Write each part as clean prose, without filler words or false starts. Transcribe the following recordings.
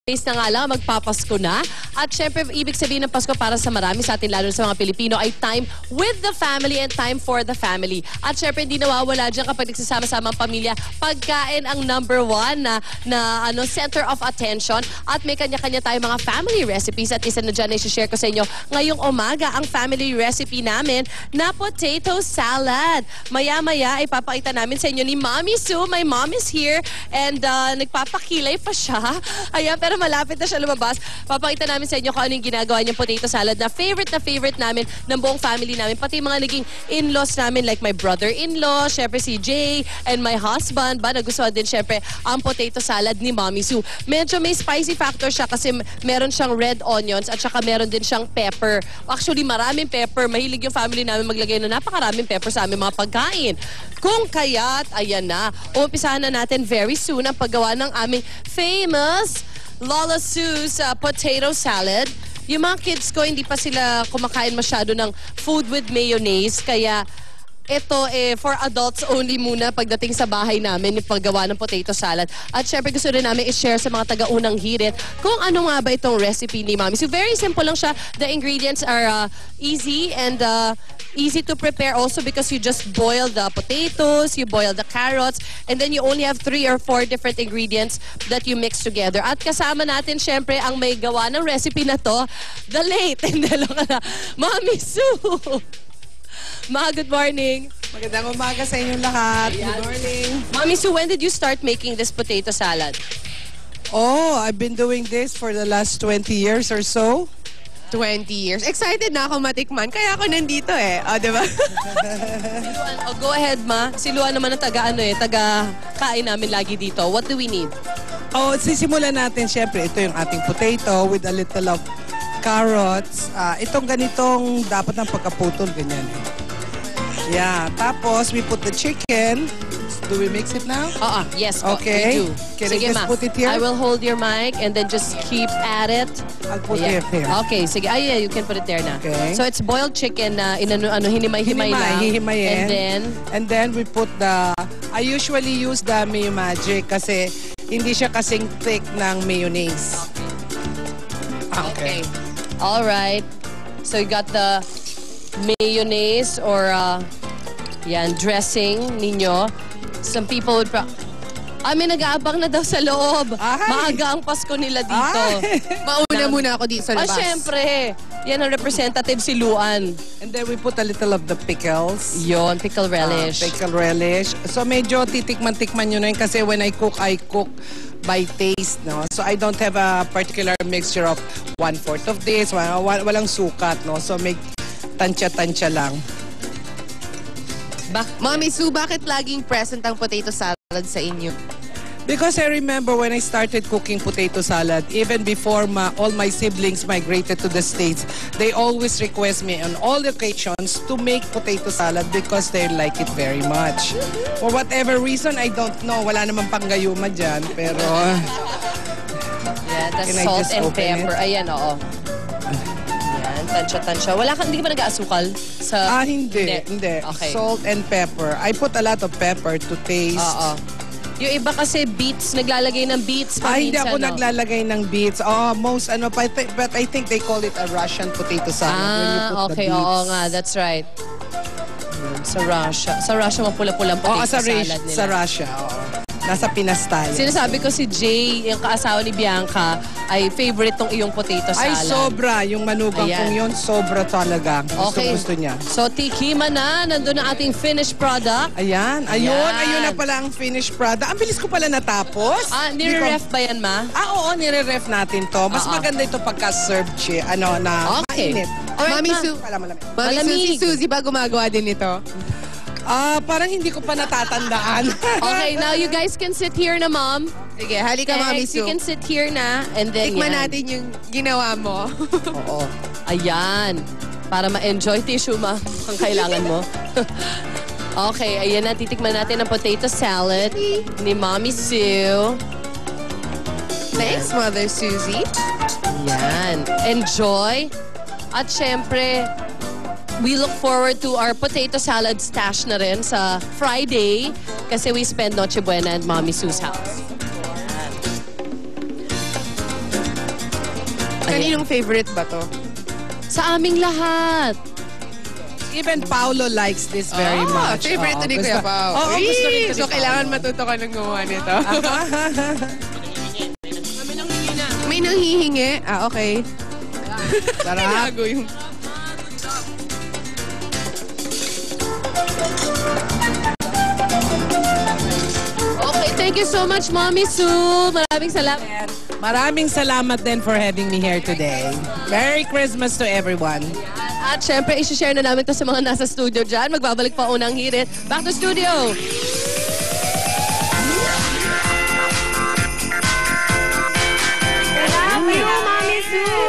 days na nga lang, magpapasko na. At syempre, ibig sabihin ng Pasko para sa marami sa atin, lalo sa mga Pilipino, ay time with the family and time for the family. At syempre, hindi nawawala dyan kapag nagsasama-sama ang pamilya, pagkain ang number one na center of attention. At may kanya-kanya tayong mga family recipes. At isa na dyan na i-share ko sa inyo ngayong umaga ang family recipe namin na potato salad. Maya-maya, ipapakita namin sa inyo ni Mommy Sue. My mom is here and nagpapakilay pa siya. Ayan, pero malapit na siya lumabas. Papakita namin sa inyo kung ano yung ginagawa niyang potato salad na favorite namin ng buong family namin. Pati mga naging in-laws namin like my brother-in-law, syempre si Jay, and my husband ba, nagustuhan din syempre ang potato salad ni Mommy Sue. Medyo may spicy factor siya kasi meron siyang red onions at saka meron din siyang pepper. Actually, maraming pepper. Mahilig yung family namin maglagay na napakaraming pepper sa aming mga pagkain. Kung kaya't, ayan na, umpisahan na natin very soon ang paggawa ng aming famous Lola Sue's potato salad. Yung mga kids ko, hindi pa sila kumakain masyado ng food with mayonnaise. Kaya ito for adults only muna pagdating sa bahay namin yung paggawa ng potato salad. At syempre gusto rin namin i-share sa mga taga-unang hirit kung ano nga ba itong recipe ni Mommy. So very simple lang siya. The ingredients are easy and easy to prepare also because you just boil the potatoes, you boil the carrots, and then you only have 3 or 4 different ingredients that you mix together. At kasama natin syempre ang may gawa ng recipe na to, the late, Mommy Sue! Ma, good morning. Magandang umaga sa inyong lahat. Good morning. Mommy Sue, when did you start making this potato salad? Oh, I've been doing this for the last 20 years or so. 20 years. Excited na ako matikman, kaya ako nandito eh. O, diba? Luan, go ahead, Ma. Si Luan naman ang taga-kain namin lagi dito. What do we need? Oh, sisimulan natin syempre. Ito yung ating potato with a little of carrots. Itong ganitong dapat ng pagkaputol, ganyan eh. Yeah, tapos we put the chicken. Do we mix it now? Yes, okay. we do. Can Sige, I just Ma. put it here? I will hold your mic and then just keep at it. I'll put it here. Okay, sige. Yeah, you can put it there na. Okay. So it's boiled chicken na hinimay-himay lang. Hihimayin. And then we put I usually use the Mayo Magic kasi hindi siya kasing thick ng mayonnaise. Okay. All right. So you got the mayonnaise or dressing ninyo. Some people would may nag-aabang na daw sa loob. Maaga ang Pasko nila dito. Mauna muna ako dito sa labas. Syempre. Yan ang representative si Luan. And then we put a little of the pickles. Yon, pickle relish. Pickle relish. So medyo titikman-tikman nyo na yun kasi when I cook by taste, no? So I don't have a particular mixture of 1/4 of this, walang sukat, no? So may tansya-tansya lang. Mommy Sue, bakit laging present ang potato salad sa inyo? Because I remember when I started cooking potato salad, even before all my siblings migrated to the States, they always request me on all occasions to make potato salad because they like it very much. For whatever reason, I don't know. Wala namang panggayuma dyan, pero... Yeah, the salt and pepper. Ayan, oo. Ayan, tansya-tansya. Hindi ka ba nag-aasukal? Hindi. Okay. Salt and pepper. I put a lot of pepper to taste. Oo. Yung iba kasi beets, naglalagay ng beets. Hindi ako naglalagay ng beets. But I think they call it a Russian potato salad when you put the beets. Oo nga, that's right. Sa Russia, mapula-pulang potato salad nila. Sa Russia, oo. Nasa Pinas tayo. Sinasabi ko si Jay, yung kaasawa ni Bianca, ay favorite tong iyong potato salad. Ay, sobra. Yung manugang kong yun, sobra talaga. Gusto niya. So, tikima na. Nandun ang ating finished product. Ayun na pala ang finished product. Ang bilis ko pala natapos. Nire-ref ba yan, Ma? Oo, nire-ref natin to. Mas maganda ito pagka-served siya. Mainit. Mommy Sue, si Suzy ba gumagawa din ito? Parang hindi ko pa natatandaan. Okay, now you guys can sit here na, Mom. Sige, halika, Mommy Sue. You can sit here na. And then, tikman natin yung ginawa mo. Oo. Ayan. Para ma-enjoy tissue, Ma. Kung kailangan mo. Okay, ayan na. Titikman natin ang potato salad ni Mommy Sue. Thanks, Mother Susie. Yan. Enjoy. At syempre, we look forward to our potato salad stash na rin sa Friday kasi we spend Noche Buena at Mommy Sue's house. Kaninong favorite ba to? Sa aming lahat. Even Paolo likes this very much. Favorite Oo, ni gusto- Kuya Pao. Oo, gusto rin to ni So, Paolo. kailangan matuto ka ng gumawa nito. May nanghihingi? Ah, okay. Sarap. Tinago yung... Okay, thank you so much, Mommy Sue. Maraming salamat. Maraming salamat din for having me here today. Merry Christmas to everyone. At syempre, isi-share na namin to sa mga nasa studio dyan. Magbabalik pa unang hirit. Back to studio. Mami Sue!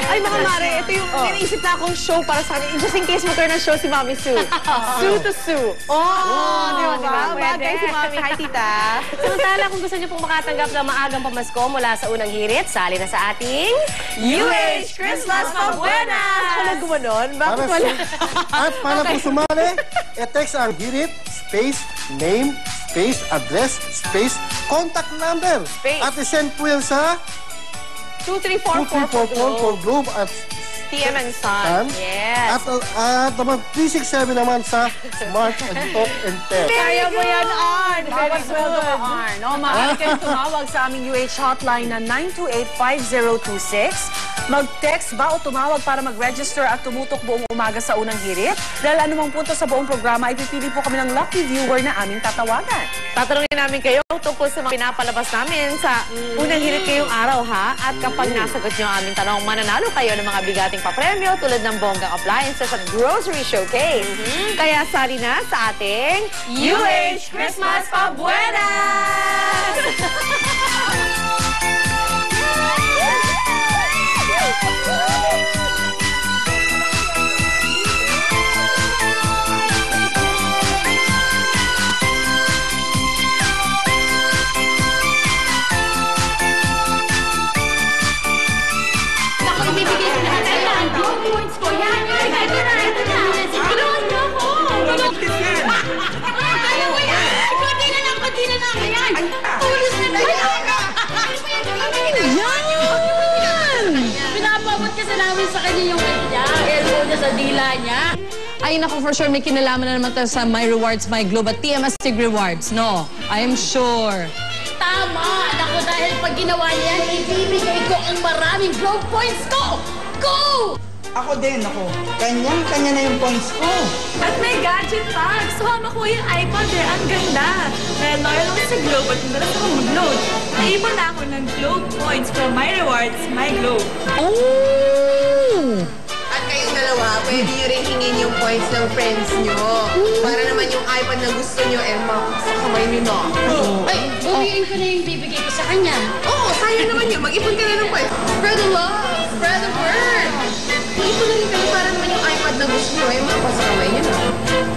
Ay, mga mare, ito yung iniisip na akong show para sa kanya. Just in case magkaroon ng show si Mami Sue. Sue to Sue. Di ba? Bagay si Mami. Hi, tita. Samantala, kung gusto niyo pong makatanggap ng maagang pamasko mula sa unang hirit, sali na sa ating UH Christmas Pabuenas! Ako na gumanon? Bakit wala? At para po sumali, e-text ang hirit, space, name, space, address, space, contact number. Space. At isend po yan sa 2344 for Globe at TM and Tan. Son. Yes. At naman 367 naman sa Smart and Talk and Text. Kaya mo yan, Arn. Very good. No, maaari kayong tumawag sa aming UH hotline na 928-5026. Mag-text ba o tumawag para mag-register at tumutok buong umaga sa unang hirit? Dahil anumang punto sa buong programa, ipipili po kami ng lucky viewer na aming tatawagan. Tatanungin namin kayo tungkol sa mga pinapalabas namin sa unang hirit kayong araw, ha? At kapag nasagot nyo ang aming tanong, mananalo kayo ng mga bigating papremyo tulad ng bonggang appliances at grocery showcase. Kaya sali na sa ating UH Christmas Pabuenas! Pinapabot kasi namin sa kanya yung elbow niya sa dila niya. Ay, naku, for sure, may kinalaman na naman tayo sa My Rewards, My Globe at TMS Tig Rewards, no? I am sure. Tama! Naku, dahil pag ginawa niya yan, ibibigay ko ang maraming Globe points ko! Go! Ako din, ako. Kanyang-kanya na yung points ko. At may gadget pa. Sumama ko yung iPod eh. Ang ganda. Dahil loyal ako sa Globe at madalas ako mag-load. Naipon na ako ng Globe points from My Rewards, My Globe. Oh! At kayong dalawa, pwede nyo rin hingin yung points ng friends nyo. Para naman yung iPad na gusto nyo, sa kamay nyo na. Ay, bumiin ko na yung bibigay ko sa kanya. Oo, sayang naman yun. Mag-ipon ka na ng points. Spread the love, spread the word. Ipon na rin kayo para naman yung iPad na gusto nyo, ay sa kamay nyo na.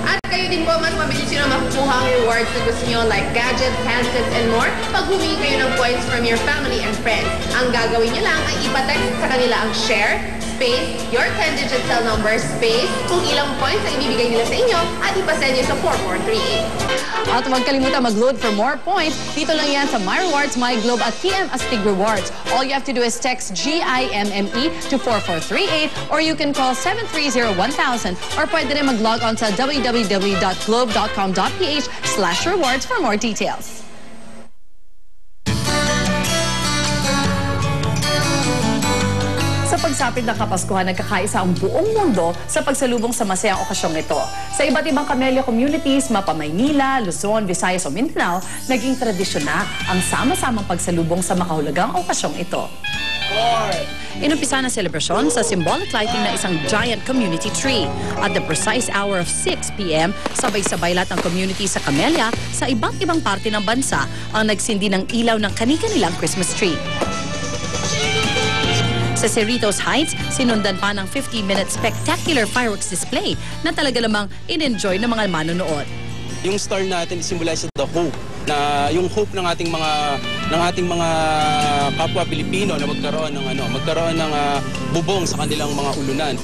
At kayo din po, mas mabilis nyo na makukuha ang rewards na gusto nyo like gadgets, handsets, and more pag humingi kayo ng points from your family and friends. Ang gagawin nyo lang ay ipatext sa kanila ang share, space, your 10-digit cell number, space, kung ilang points ang ibibigay nila sa inyo at ipasend nyo sa 4438. At huwag kalimutan mag-load for more points. Dito lang yan sa My Rewards, My Globe at TM Astig Rewards. All you have to do is text GIMME to 4438 or you can call 730-1000 or pwede rin mag-log on sa www.globe.com.ph/rewards for more details. Sa pagsapit ng Kapaskuhan, nagkakaisa ang buong mundo sa pagsalubong sa masayang okasyong ito. Sa iba't ibang Camellia communities, mapa Maynila, Luzon, Visayas o Mindanao, naging tradisyon na ang sama-samang pagsalubong sa makahulugang okasyong ito. Inumpisa na selebrasyon sa symbolic lighting na isang giant community tree. At the precise hour of 6 p.m., sabay-sabay lahat ng community sa Camellia sa iba't ibang parte ng bansa ang nagsindi ng ilaw ng kani-kanilang Christmas tree. Sa Cerritos Heights, sinundan pa ng 15-minute spectacular fireworks display na talaga lamang in-enjoy ng mga manonood. Yung star natin symbolize the hope, na yung hope ng ating mga kapwa Pilipino na magkaroon ng bubong sa kanilang mga ulunan.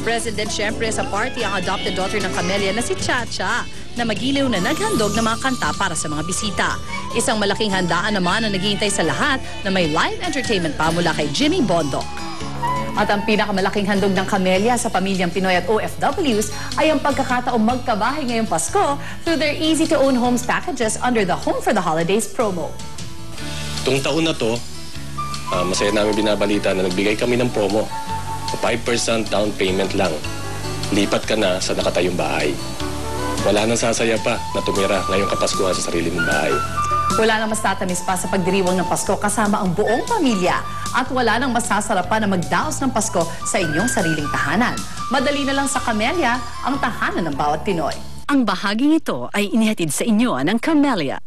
President syempre sa party ang adopted daughter ng Camellia na si Chacha na magiliw na naghandog ng mga kanta para sa mga bisita. Isang malaking handaan naman ang naghihintay sa lahat na may live entertainment pa mula kay Jimmy Bondoc. At ang pinakamalaking handog ng Camellia sa pamilyang Pinoy at OFWs ay ang pagkakataong magkabahay ngayong Pasko through their easy-to-own homes packages under the Home for the Holidays promo. Itong taon na to, masaya namin binabalita na nagbigay kami ng promo. 5% down payment lang. Lipat ka na sa nakatayong bahay. Wala nang sasaya pa na tumira ngayong Kapaskuhan sa sarili mong bahay. Wala nang mas tatamis pa sa pagdiriwang ng Pasko kasama ang buong pamilya. At wala nang mas sasarap pa na magdaos ng Pasko sa inyong sariling tahanan. Madali na lang sa Camellia ang tahanan ng bawat Pinoy. Ang bahaging ito ay inihatid sa inyo ng Camellia.